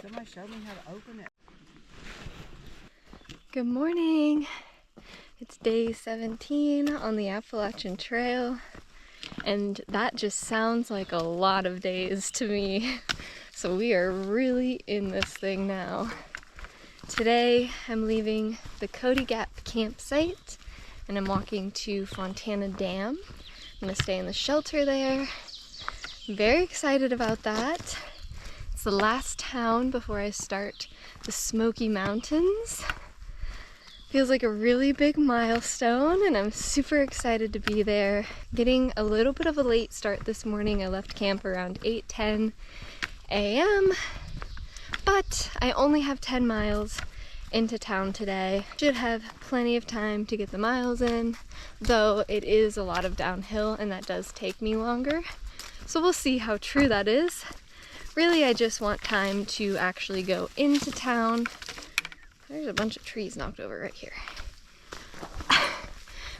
Somebody showed me how to open it. Good morning. It's day 17 on the Appalachian Trail, and that just sounds like a lot of days to me. So we are really in this thing now. Today I'm leaving the Cody Gap campsite and I'm walking to Fontana Dam. I'm gonna stay in the shelter there. I'm very excited about that. It's the last town before I start the Smoky Mountains. Feels like a really big milestone and I'm super excited to be there. Getting a little bit of a late start this morning. I left camp around 8:10 a.m. but I only have 10 miles into town today. Should have plenty of time to get the miles in, though it is a lot of downhill and that does take me longer. So we'll see how true that is. Really, I just want time to actually go into town. There's a bunch of trees knocked over right here.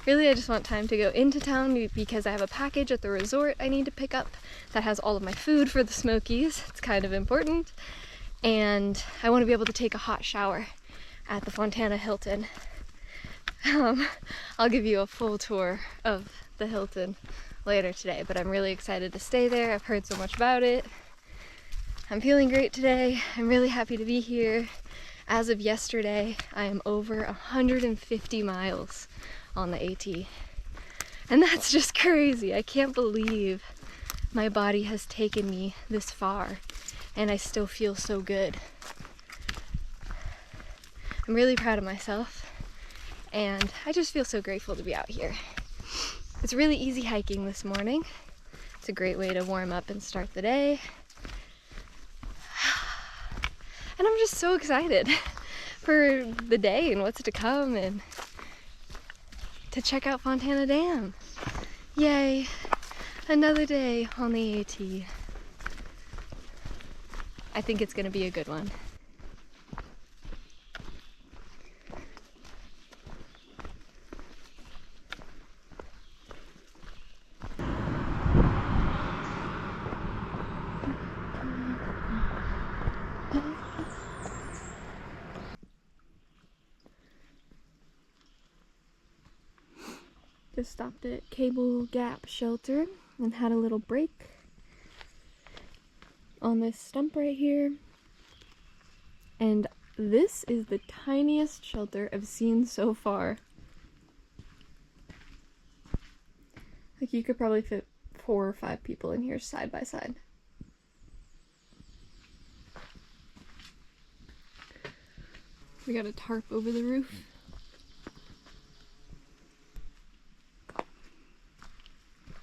Really, I just want time to go into town because I have a package at the resort I need to pick up that has all of my food for the Smokies. It's kind of important. And I want to be able to take a hot shower at the Fontana Hilton. I'll give you a full tour of the Hilton later today, but I'm really excited to stay there. I've heard so much about it. I'm feeling great today. I'm really happy to be here. As of yesterday, I am over 150 miles on the AT. And that's just crazy. I can't believe my body has taken me this far and I still feel so good. I'm really proud of myself and I just feel so grateful to be out here. It's really easy hiking this morning. It's a great way to warm up and start the day. And I'm just so excited for the day and what's to come and to check out Fontana Dam. Yay, another day on the AT. I think it's gonna be a good one. Just stopped at Cable Gap Shelter and had a little break on this stump right here. And this is the tiniest shelter I've seen so far. Like you could probably fit 4 or 5 people in here side by side. We got a tarp over the roof.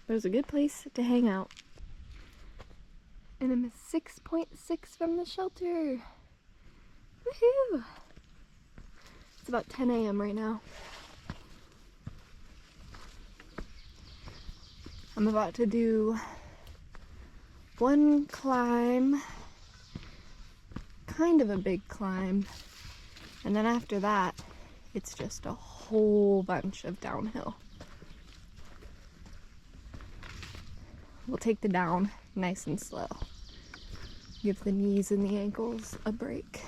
It was a good place to hang out. And I'm 6.6 from the shelter. Woohoo! It's about 10 a.m. right now. I'm about to do one climb, kind of a big climb, and then after that, it's just a whole bunch of downhill. We'll take the down nice and slow. Give the knees and the ankles a break.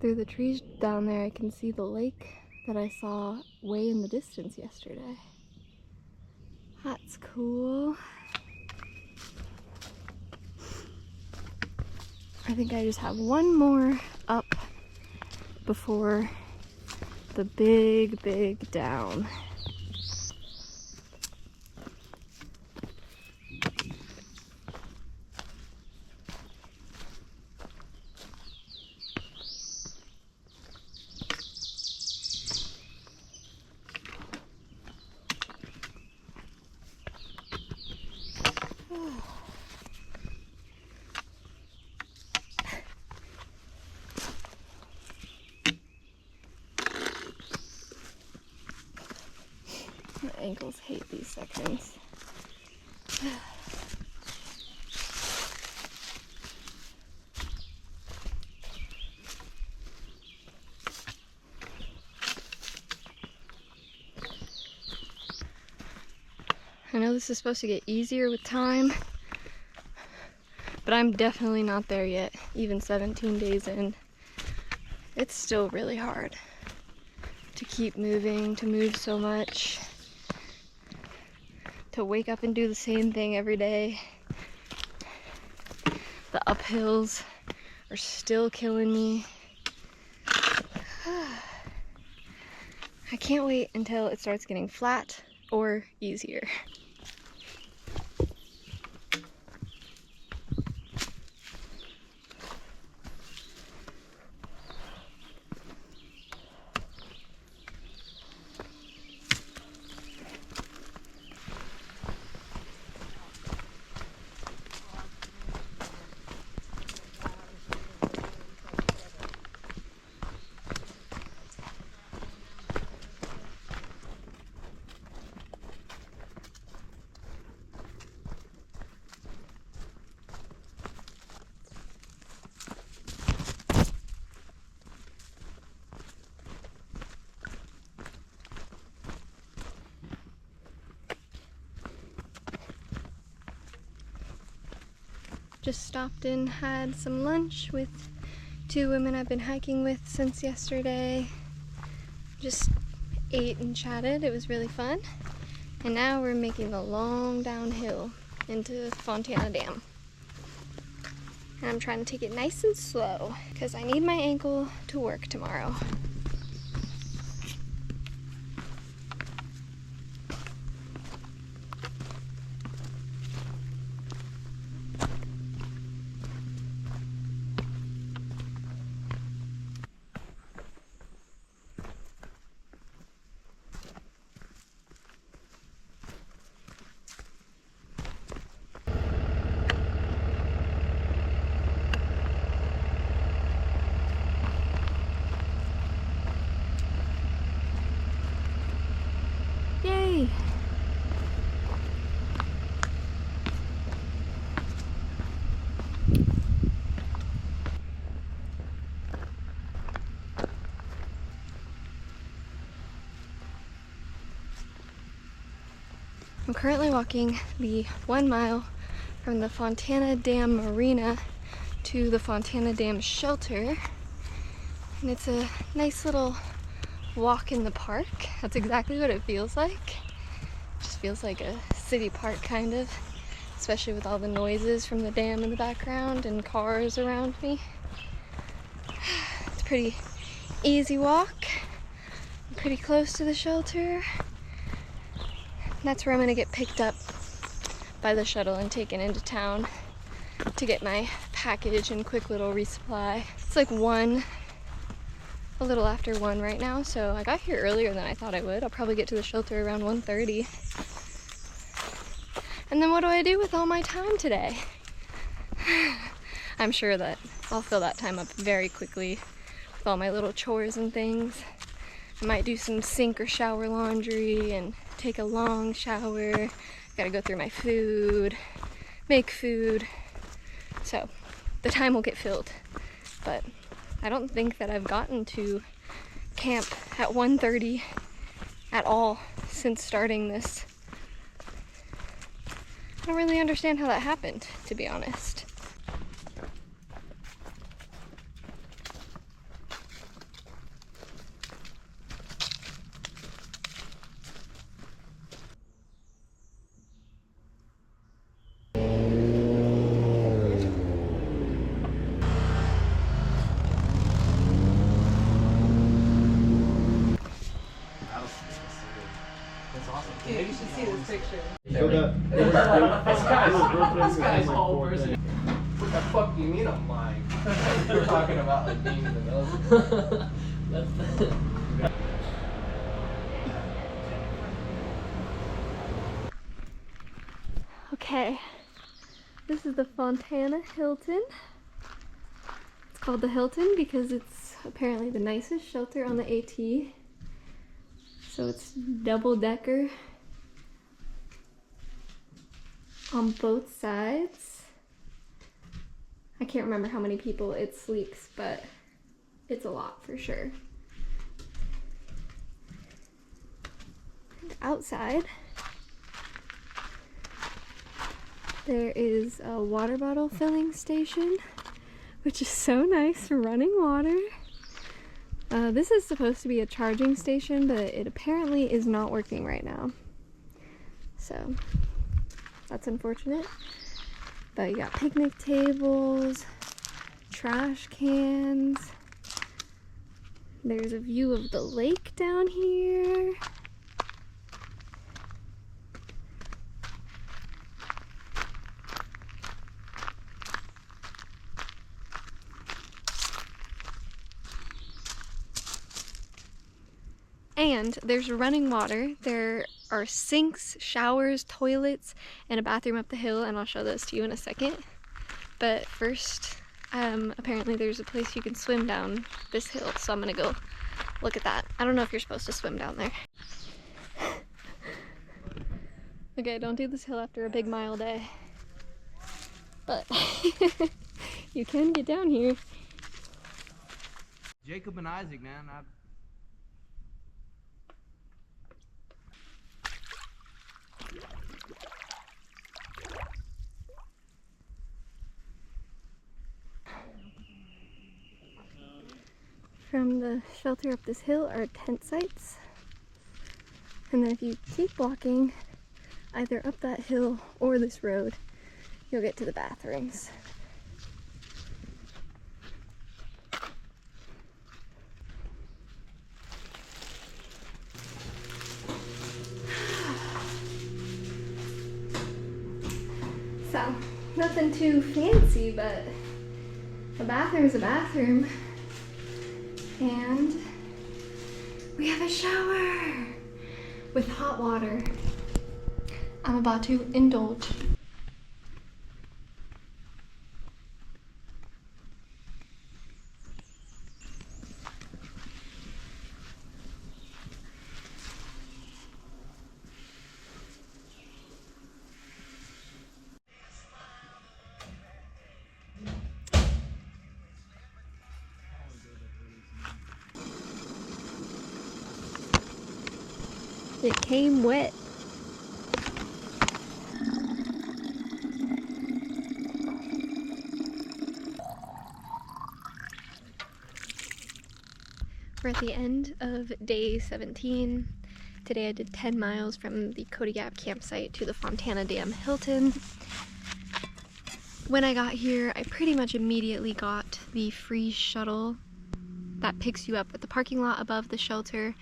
Through the trees down there, I can see the lake that I saw way in the distance yesterday. That's cool. I think I just have one more up before the big down. My ankles hate these sections. I know this is supposed to get easier with time, but I'm definitely not there yet, even 17 days in. It's still really hard to keep moving, to move so much, to wake up and do the same thing every day. The uphills are still killing me. I can't wait until it starts getting flat or easier. Just stopped in, had some lunch with two women I've been hiking with since yesterday. Just ate and chatted. It was really fun. And now we're making the long downhill into Fontana Dam. And I'm trying to take it nice and slow because I need my ankle to work tomorrow. Yay! I'm currently walking the 1 mile from the Fontana Dam Marina to the Fontana Dam shelter. And it's a nice little walk in the park. That's exactly what it feels like. It just feels like a city park kind of, especially with all the noises from the dam in the background and cars around me. It's a pretty easy walk. I'm pretty close to the shelter. That's where I'm gonna get picked up by the shuttle and taken into town to get my package and quick little resupply. It's like a little after 1 right now, so I got here earlier than I thought I would. I'll probably get to the shelter around 1:30. And then what do I do with all my time today? I'm sure that I'll fill that time up very quickly with all my little chores and things. I might do some sink or shower laundry and take a long shower. Gotta go through my food, make food. So the time will get filled, but I don't think that I've gotten to camp at 1:30 at all since starting this. I don't really understand how that happened, to be honest. Dude, you should see this picture. This guy's whole person. What the fuck do you mean I'm lying? We're talking about like being in the military. Okay, this is the Fontana Hilton. It's called the Hilton because it's apparently the nicest shelter on the AT. So it's double-decker on both sides. I can't remember how many people it sleeps, but it's a lot for sure. And outside, there is a water bottle filling station, which is so nice for running water. This is supposed to be a charging station, but it apparently is not working right now. So that's unfortunate. But you got picnic tables, trash cans. There's a view of the lake down here. And there's running water. There are sinks, showers, toilets, and a bathroom up the hill, and I'll show those to you in a second. But first, apparently there's a place you can swim down this hill, so I'm gonna go look at that. I don't know if you're supposed to swim down there. Okay, don't do this hill after a big mile day. But you can get down here. Jacob and Isaac, man. From the shelter up this hill are tent sites. And then if you keep walking either up that hill or this road, you'll get to the bathrooms. So, nothing too fancy, but a bathroom's a bathroom. And we have a shower with hot water. I'm about to indulge. It came wet. We're at the end of day 17. Today I did 10 miles from the Cody Gap campsite to the Fontana Dam Hilton. When I got here, I pretty much immediately got the free shuttle that picks you up at the parking lot above the shelter,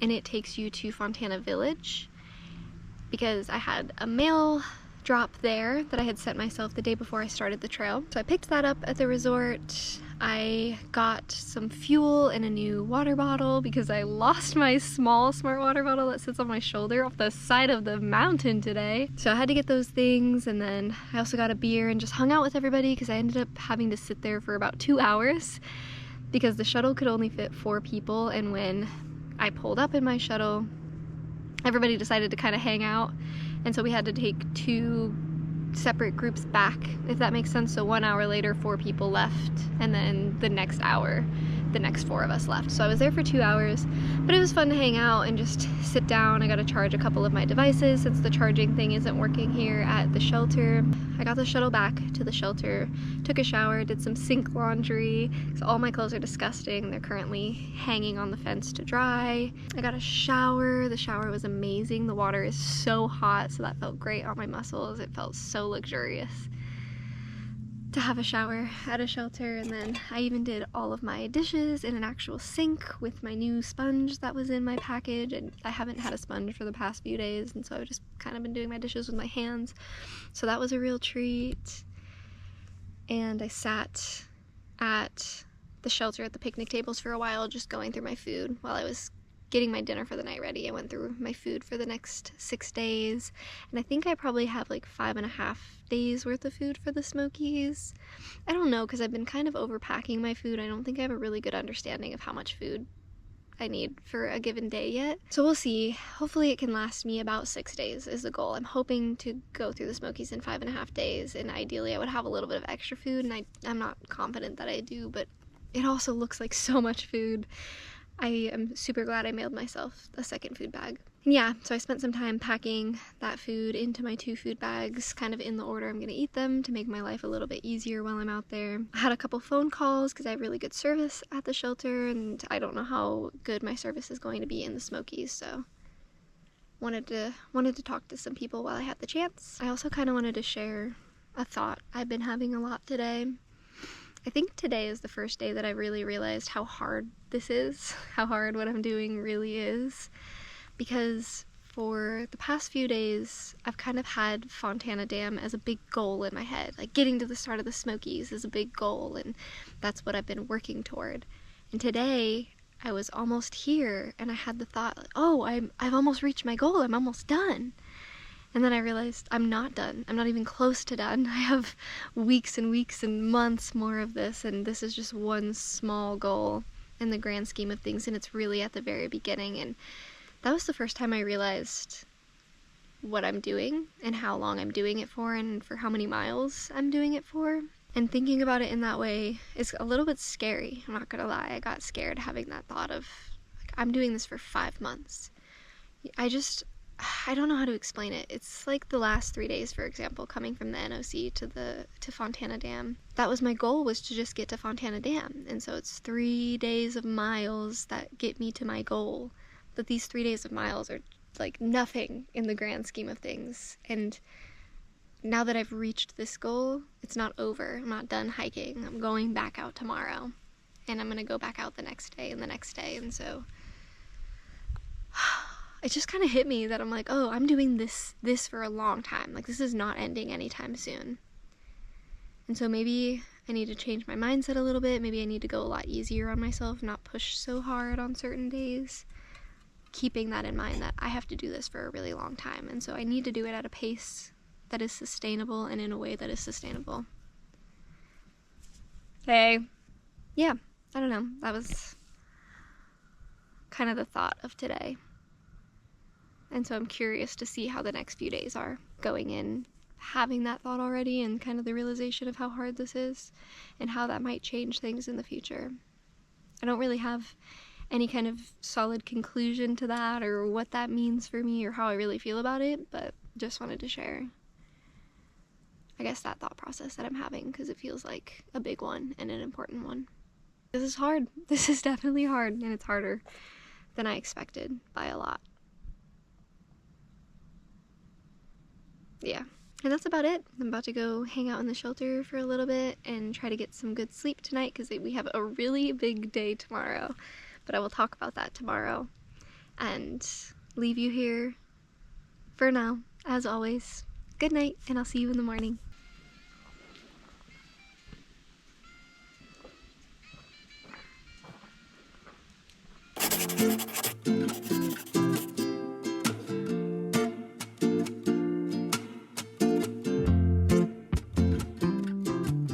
and it takes you to Fontana Village because I had a mail drop there that I had sent myself the day before I started the trail. So I picked that up at the resort. I got some fuel and a new water bottle because I lost my small smart water bottle that sits on my shoulder off the side of the mountain today. So I had to get those things, and then I also got a beer and just hung out with everybody because I ended up having to sit there for about 2 hours because the shuttle could only fit 4 people, and when I pulled up in my shuttle, everybody decided to kind of hang out, and so we had to take 2 separate groups back, if that makes sense. So 1 hour later, 4 people left, and then the next hour, the next 4 of us left. So I was there for 2 hours, but it was fun to hang out and just sit down. I got to charge a couple of my devices since the charging thing isn't working here at the shelter. I got the shuttle back to the shelter, took a shower, did some sink laundry, because all my clothes are disgusting. They're currently hanging on the fence to dry. I got a shower. The shower was amazing. The water is so hot, so that felt great on my muscles. It felt so luxurious to have a shower at a shelter. And then I even did all of my dishes in an actual sink with my new sponge that was in my package, and I haven't had a sponge for the past few days, and so I've just kind of been doing my dishes with my hands, so that was a real treat. And I sat at the shelter at the picnic tables for a while, just going through my food while I was getting my dinner for the night ready. I went through my food for the next 6 days, and I think I probably have like 5.5 days worth of food for the Smokies. I don't know, because I've been kind of overpacking my food. I don't think I have a really good understanding of how much food I need for a given day yet. So we'll see. Hopefully it can last me about 6 days is the goal. I'm hoping to go through the Smokies in 5.5 days, and ideally I would have a little bit of extra food, and I'm not confident that I do, but it also looks like so much food. I am super glad I mailed myself a second food bag. And yeah, so I spent some time packing that food into my 2 food bags, kind of in the order I'm gonna eat them to make my life a little bit easier while I'm out there. I had a couple phone calls because I have really good service at the shelter, and I don't know how good my service is going to be in the Smokies, so wanted to talk to some people while I had the chance. I also kind of wanted to share a thought I've been having a lot today. I think today is the first day that I really realized how hard this is, how hard what I'm doing really is, because for the past few days, I've kind of had Fontana Dam as a big goal in my head. Like, getting to the start of the Smokies is a big goal, and that's what I've been working toward. And today, I was almost here, and I had the thought, like, oh, I've almost reached my goal, I'm almost done. And then I realized I'm not done. I'm not even close to done. I have weeks and weeks and months more of this, and this is just one small goal in the grand scheme of things, and it's really at the very beginning. And that was the first time I realized what I'm doing and how long I'm doing it for and for how many miles I'm doing it for. And thinking about it in that way is a little bit scary. I'm not gonna lie. I got scared having that thought of, like, I'm doing this for 5 months. I don't know how to explain it. It's like the last 3 days, for example, coming from the NOC to Fontana Dam. That was my goal, was to just get to Fontana Dam. And so it's 3 days of miles that get me to my goal. But these 3 days of miles are like nothing in the grand scheme of things. And now that I've reached this goal, it's not over. I'm not done hiking. I'm going back out tomorrow. And I'm gonna go back out the next day and the next day. And so it just kind of hit me that I'm like, oh, I'm doing this for a long time. Like, this is not ending anytime soon. And so maybe I need to change my mindset a little bit. Maybe I need to go a lot easier on myself, not push so hard on certain days. Keeping that in mind, that I have to do this for a really long time. And so I need to do it at a pace that is sustainable and in a way that is sustainable. Okay. Yeah, I don't know. That was kind of the thought of today. And so I'm curious to see how the next few days are going in, having that thought already, and kind of the realization of how hard this is and how that might change things in the future. I don't really have any kind of solid conclusion to that or what that means for me or how I really feel about it, but just wanted to share, I guess, that thought process that I'm having, because it feels like a big one and an important one. This is hard. This is definitely hard, and it's harder than I expected by a lot. Yeah, and that's about it. I'm about to go hang out in the shelter for a little bit and try to get some good sleep tonight, because we have a really big day tomorrow, but I will talk about that tomorrow, and leave you here for now. As always, good night, and I'll see you in the morning.